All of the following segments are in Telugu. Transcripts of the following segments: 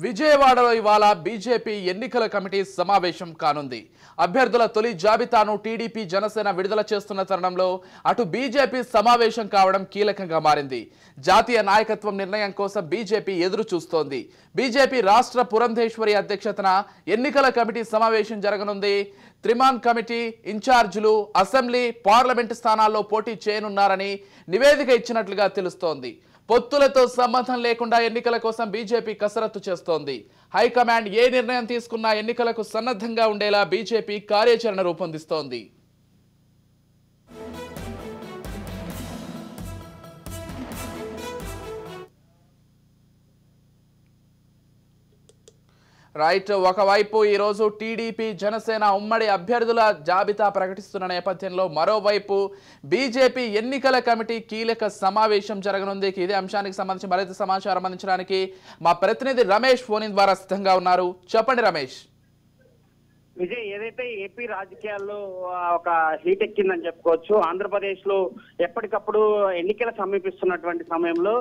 విజయవాడలో ఇవాళ బీజేపీ ఎన్నికల కమిటీ సమావేశం కానుంది. అభ్యర్థుల తొలి జాబితాను టీడీపీ జనసేన విడుదల చేస్తున్న తరుణంలో అటు బీజేపీ సమావేశం కావడం కీలకంగా మారింది. జాతీయ నాయకత్వం నిర్ణయం కోసం బీజేపీ ఎదురు చూస్తోంది. బీజేపీ రాష్ట్ర పురంధేశ్వరి అధ్యక్షతన ఎన్నికల కమిటీ సమావేశం జరగనుంది. త్రిమాన్ కమిటీ ఇన్ఛార్జీలు అసెంబ్లీ, పార్లమెంటు స్థానాల్లో పోటీ చేయనున్నారని నివేదిక ఇచ్చినట్లుగా తెలుస్తోంది. పొత్తులతో సంబంధం లేకుండా ఎన్నికల కోసం బీజేపీ కసరత్తు చేస్తోంది. హైకమాండ్ ఏ నిర్ణయం తీసుకున్నా ఎన్నికలకు సన్నద్ధంగా ఉండేలా బీజేపీ కార్యాచరణ రూపొందిస్తోంది. రైట్, ఒకవైపు ఈరోజు టీడీపీ జనసేన ఉమ్మడి అభ్యర్థుల జాబితా ప్రకటిస్తున్న నేపథ్యంలో మరోవైపు బీజేపీ ఎన్నికల కమిటీ కీలక సమావేశం జరగనుంది. ఇదే అంశానికి సంబంధించి మరింత సమాచారం అందించడానికి మా ప్రతినిధి రమేష్ ఫోన్ ద్వారా సిద్ధంగా ఉన్నారు. చెప్పండి రమేష్. విజయ్, ఏదైతే ఏపీ రాజకీయాల్లో ఒక హీట్ ఎక్కిందని చెప్పుకోవచ్చు. ఆంధ్రప్రదేశ్ లో ఎప్పటికప్పుడు ఎన్నికలు సమీపిస్తున్నటువంటి సమయంలో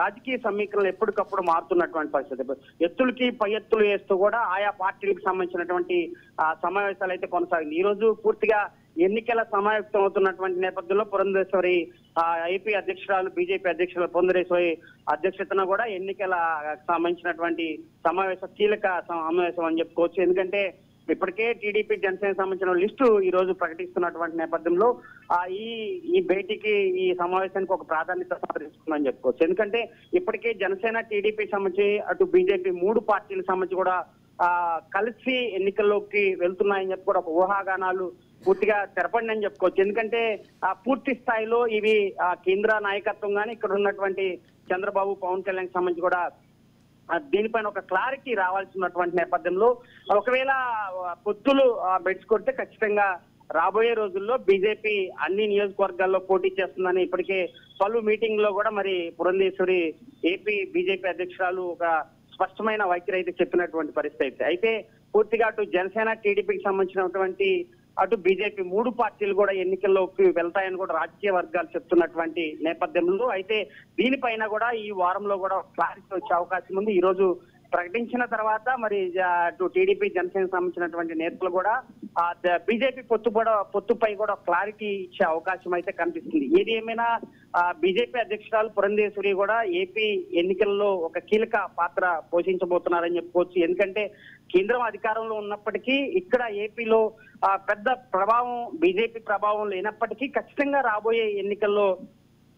రాజకీయ సమీకరణలు ఎప్పటికప్పుడు మారుతున్నటువంటి పరిస్థితి. ఎత్తులకి పై ఎత్తులు వేస్తూ కూడా ఆయా పార్టీలకు సంబంధించినటువంటి సమావేశాలు అయితే కొనసాగింది. ఈ రోజు పూర్తిగా ఎన్నికల సమాయుక్తం అవుతున్నటువంటి నేపథ్యంలో పురంధేశ్వరి ఏపీ అధ్యక్షురాలు, బీజేపీ అధ్యక్షురాలు పురంధేశ్వరి అధ్యక్షతన కూడా ఎన్నికల సంబంధించినటువంటి కీలక సమావేశం అని చెప్పుకోవచ్చు. ఎందుకంటే ఇప్పటికే టీడీపీ జనసేన సంబంధించిన లిస్టు ఈ రోజు ప్రకటిస్తున్నటువంటి నేపథ్యంలో ఈ భేటీకి, ఈ సమావేశానికి ఒక ప్రాధాన్యత సంతరించుకుందని చెప్పుకోవచ్చు. ఎందుకంటే ఇప్పటికే జనసేన, టీడీపీ సంబంధించి అటు బీజేపీ మూడు పార్టీలకు సంబంధించి కూడా కలిసి ఎన్నికల్లోకి వెళ్తున్నాయని చెప్పి కూడా ఒక ఊహాగానాలు పూర్తిగా తెరపడిందని చెప్పుకోవచ్చు. ఎందుకంటే పూర్తి స్థాయిలో ఇవి కేంద్ర నాయకత్వం కానీ ఇక్కడ ఉన్నటువంటి చంద్రబాబు, పవన్ కళ్యాణ్ సంబంధించి కూడా దీనిపైన ఒక క్లారిటీ రావాల్సినటువంటి నేపథ్యంలో ఒకవేళ పొత్తులు బెడ్చుకొడితే ఖచ్చితంగా రాబోయే రోజుల్లో బీజేపీ అన్ని నియోజకవర్గాల్లో పోటీ చేస్తుందని ఇప్పటికే పలు మీటింగ్ లో కూడా మరి పురంధేశ్వరి ఏపీ బీజేపీ అధ్యక్షురాలు ఒక స్పష్టమైన వైఖరి అయితే చెప్పినటువంటి పరిస్థితి. అయితే పూర్తిగా అటు జనసేన, టీడీపీకి సంబంధించినటువంటి అటు బీజేపీ మూడు పార్టీలు కూడా ఎన్నికల్లోకి వెళ్తాయని కూడా రాజకీయ వర్గాలు చెప్తున్నటువంటి నేపథ్యంలో అయితే దీనిపైన కూడా ఈ వారంలో కూడా క్లారిటీ వచ్చే అవకాశం ఉంది. ఈ రోజు ప్రకటించిన తర్వాత మరి అటు టీడీపీ, జనసేన సంబంధించినటువంటి నేతలు కూడా బీజేపీ పొత్తుపై కూడా క్లారిటీ ఇచ్చే అవకాశం అయితే కనిపిస్తుంది. ఏది ఏమైనా బీజేపీ అధ్యక్షురాలు పురంధేశ్వరి కూడా ఏపీ ఎన్నికల్లో ఒక కీలక పాత్ర పోషించబోతున్నారని చెప్పుకోవచ్చు. ఎందుకంటే కేంద్రం అధికారంలో ఉన్నప్పటికీ ఇక్కడ ఏపీలో పెద్ద ప్రభావం, బీజేపీ ప్రభావం లేనప్పటికీ ఖచ్చితంగా రాబోయే ఎన్నికల్లో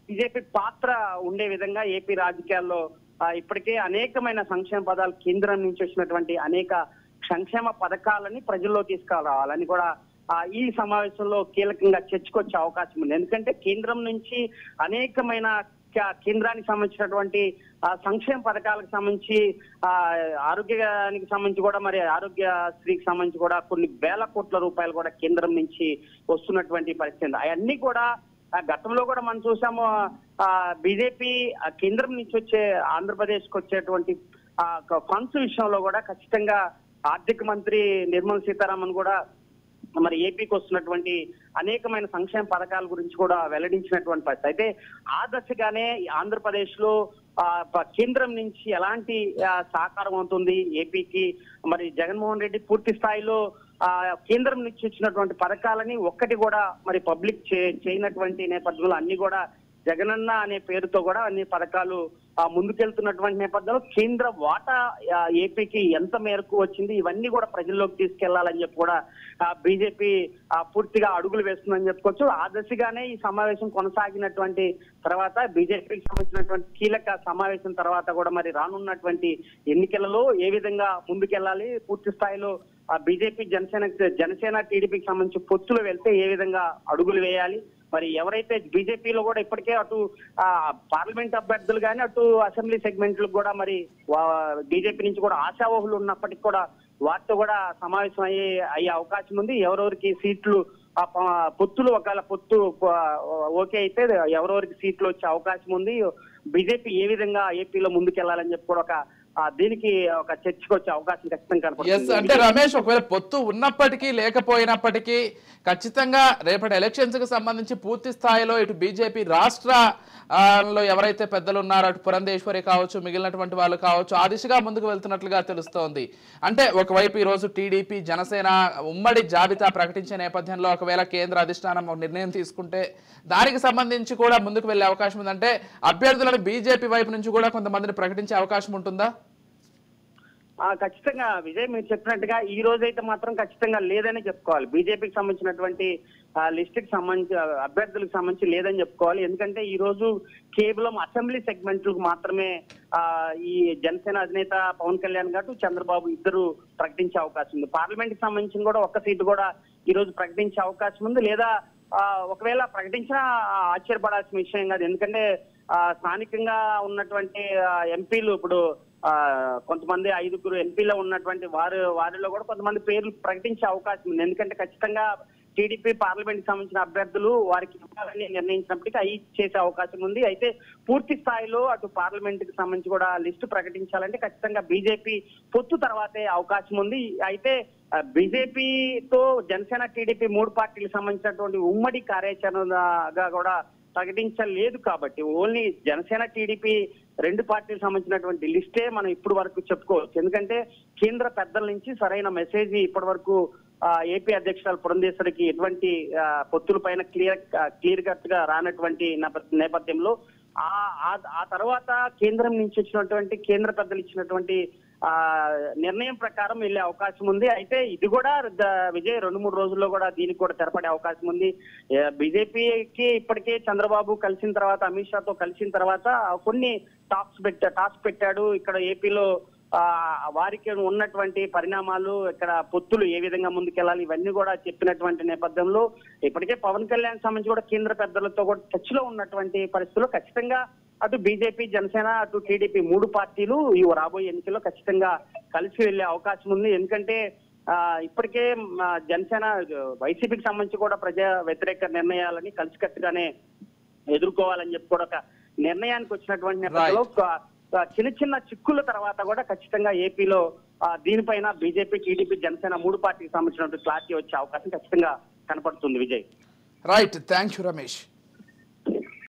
బీజేపీ పాత్ర ఉండే విధంగా ఏపీ రాజకీయాల్లో ఇప్పటికే అనేకమైన సంక్షేమ పదాలు, కేంద్రం నుంచి వచ్చినటువంటి అనేక సంక్షేమ పథకాలని ప్రజల్లో తీసుకురావాలని కూడా ఈ సమావేశంలో కీలకంగా చర్చకొచ్చే అవకాశం ఉంది. ఎందుకంటే కేంద్రం నుంచి అనేకమైన కేంద్రానికి సంబంధించినటువంటి సంక్షేమ పథకాలకు సంబంధించి ఆరోగ్యానికి సంబంధించి కూడా మరి ఆరోగ్యశ్రీకి సంబంధించి కూడా కొన్ని వేల కోట్ల రూపాయలు కూడా కేంద్రం నుంచి వస్తున్నటువంటి పరిస్థితి. అవన్నీ కూడా గతంలో కూడా మనం చూసాము. బీజేపీ కేంద్రం నుంచి వచ్చే ఆంధ్రప్రదేశ్ కు వచ్చేటువంటి ఫండ్స్ విషయంలో కూడా ఖచ్చితంగా ఆర్థిక మంత్రి నిర్మలా సీతారామన్ కూడా మరి ఏపీకి వస్తున్నటువంటి అనేకమైన సంక్షేమ పథకాల గురించి కూడా వెల్లడించినటువంటి పరిస్థితి. అయితే ఆ దశగానే ఆంధ్రప్రదేశ్ లో కేంద్రం నుంచి ఎలాంటి సహకారం అవుతుంది ఏపీకి, మరి జగన్మోహన్ రెడ్డి పూర్తి స్థాయిలో కేంద్రం నుంచి వచ్చినటువంటి పథకాలని ఒక్కటి కూడా మరి పబ్లిక్ చేయనటువంటి నేపథ్యంలో అన్ని కూడా జగనన్న అనే పేరుతో కూడా అన్ని పథకాలు ముందుకెళ్తున్నటువంటి నేపథ్యంలో కేంద్ర వాటా ఏపీకి ఎంత మేరకు వచ్చింది, ఇవన్నీ కూడా ప్రజల్లోకి తీసుకెళ్లాలని చెప్పి కూడా బీజేపీ పూర్తిగా అడుగులు వేస్తుందని చెప్పుకోవచ్చు. ఆ దశగానే ఈ సమావేశం కొనసాగినటువంటి తర్వాత బీజేపీకి సంబంధించినటువంటి కీలక సమావేశం తర్వాత కూడా మరి రానున్నటువంటి ఎన్నికలలో ఏ విధంగా ముందుకెళ్లాలి, పూర్తి స్థాయిలో బీజేపీ, జనసేన టీడీపీకి సంబంధించి పొత్తులు వెళ్తే ఏ విధంగా అడుగులు వేయాలి, మరి ఎవరైతే బీజేపీలో కూడా ఇప్పటికే అటు పార్లమెంట్ అభ్యర్థులు కానీ అటు అసెంబ్లీ సెగ్మెంట్లకు కూడా మరి బీజేపీ నుంచి కూడా ఆశావహులు ఉన్నప్పటికీ కూడా వాటితో కూడా సమావేశం అయ్యే అవకాశం ఉంది. ఎవరెవరికి సీట్లు పొత్తులు ఒకవేళ పొత్తు ఓకే అయితే ఎవరెవరికి సీట్లు వచ్చే అవకాశం ఉంది, బీజేపీ ఏ విధంగా ఏపీలో ముందుకెళ్లాలని చెప్పి కూడా ఒక దీనికి ఒక చర్చకు వచ్చే అవకాశం ఖచ్చితంగా కనపడుతుంది. అంటే రమేష్, ఒకవేళ పొత్తు ఉన్నప్పటికీ లేకపోయినప్పటికీ ఖచ్చితంగా రేపటి ఎలక్షన్స్ కి సంబంధించి పూర్తి స్థాయిలో ఇటు బీజేపీ రాష్ట్ర లో ఎవరైతే పెద్దలు ఉన్నారో అటు పురంధేశ్వరి కావచ్చు, మిగిలినటువంటి వాళ్ళు కావచ్చు, ఆ దిశగా ముందుకు వెళ్తున్నట్లుగా తెలుస్తోంది. అంటే ఒకవైపు ఈ రోజు టీడీపీ జనసేన ఉమ్మడి జాబితా ప్రకటించే నేపథ్యంలో ఒకవేళ కేంద్ర అధిష్టానం నిర్ణయం తీసుకుంటే దానికి సంబంధించి కూడా ముందుకు వెళ్లే అవకాశం ఉందంటే అభ్యర్థులను బీజేపీ వైపు నుంచి కూడా కొంతమందిని ప్రకటించే అవకాశం ఉంటుందా? ఖచ్చితంగా విజయ్, మీరు చెప్పినట్టుగా ఈ రోజు అయితే మాత్రం ఖచ్చితంగా లేదని చెప్పుకోవాలి. బీజేపీకి సంబంధించినటువంటి లిస్ట్ కి సంబంధించి అభ్యర్థులకు సంబంధించి లేదని చెప్పుకోవాలి. ఎందుకంటే ఈ రోజు కేవలం అసెంబ్లీ సెగ్మెంట్లకు మాత్రమే ఈ జనసేన అధినేత పవన్ కళ్యాణ్ గారు, చంద్రబాబు ఇద్దరు ప్రకటించే అవకాశం ఉంది. పార్లమెంట్ కి సంబంధించిన కూడా ఒక్క సీటు కూడా ఈ రోజు ప్రకటించే అవకాశం ఉంది. లేదా ఒకవేళ ప్రకటించినా ఆశ్చర్యపడాల్సిన విషయం కాదు. ఎందుకంటే స్థానికంగా ఉన్నటువంటి ఎంపీలు ఇప్పుడు కొంతమంది 5గురు ఎంపీలో ఉన్నటువంటి వారిలో కూడా కొంతమంది పేర్లు ప్రకటించే అవకాశం ఉంది. ఎందుకంటే ఖచ్చితంగా టీడీపీ పార్లమెంట్ సంబంధించిన అభ్యర్థులు వారికి ఇవ్వాలని నిర్ణయించినప్పటికీ అవి చేసే అవకాశం ఉంది. అయితే పూర్తి స్థాయిలో అటు పార్లమెంట్ కి సంబంధించి కూడా లిస్టు ప్రకటించాలంటే ఖచ్చితంగా బీజేపీ పొత్తు తర్వాతే అవకాశం ఉంది. అయితే బీజేపీతో జనసేన టీడీపీ 3 పార్టీలకు సంబంధించినటువంటి ఉమ్మడి కార్యాచరణగా కూడా ప్రకటించలేదు కాబట్టి ఓన్లీ జనసేన టీడీపీ 2 పార్టీలకు సంబంధించినటువంటి లిస్టే మనం ఇప్పుడు వరకు చెప్పుకోవచ్చు. ఎందుకంటే కేంద్ర పెద్దల నుంచి సరైన మెసేజ్ ఇప్పటి వరకు ఏపీ అధ్యక్షురాలు పురంధేశ్వరికి ఎటువంటి పొత్తుల పైన క్లియర్ కట్ గా రానటువంటి నేపథ్యంలో ఆ తర్వాత కేంద్రం నుంచి వచ్చినటువంటి కేంద్ర పెద్దలు ఇచ్చినటువంటి నిర్ణయం ప్రకారం వెళ్లే అవకాశం ఉంది. అయితే ఇది కూడా విజయ్ 2-3 రోజుల్లో కూడా దీనికి కూడా తెరపడే అవకాశం ఉంది. బీజేపీకి ఇప్పటికే చంద్రబాబు కలిసిన తర్వాత, అమిత్ షాతో కలిసిన తర్వాత కొన్ని టాస్క్ పెట్టాడు. ఇక్కడ ఏపీలో వారికి ఉన్నటువంటి పరిణామాలు, ఇక్కడ పొత్తులు ఏ విధంగా ముందుకెళ్లాలి, ఇవన్నీ కూడా చెప్పినటువంటి నేపథ్యంలో ఇప్పటికే పవన్ కళ్యాణ్ సంబంధించి కూడా కేంద్ర పెద్దలతో కూడా టచ్ లో ఉన్నటువంటి పరిస్థితుల్లో ఖచ్చితంగా అటు బీజేపీ, జనసేన, అటు టీడీపీ 3 పార్టీలు ఈ రాబోయే ఎన్నికల్లో ఖచ్చితంగా కలిసి వెళ్లే అవకాశం ఉంది. ఎందుకంటే ఇప్పటికే జనసేన వైసీపీకి సంబంధించి కూడా ప్రజా వ్యతిరేక నిర్ణయాలని కలిసికట్టుగానే ఎదుర్కోవాలని చెప్పి కూడా ఒక నిర్ణయానికి వచ్చినటువంటి నేపథ్యంలో చిన్న చిక్కుల తర్వాత కూడా ఖచ్చితంగా ఏపీలో దీనిపైన బీజేపీ, టీడీపీ, జనసేన 3 పార్టీకి సంబంధించినటువంటి క్లారిటీ వచ్చే అవకాశం ఖచ్చితంగా కనపడుతుంది. Vijay, right, thank you Ramesh.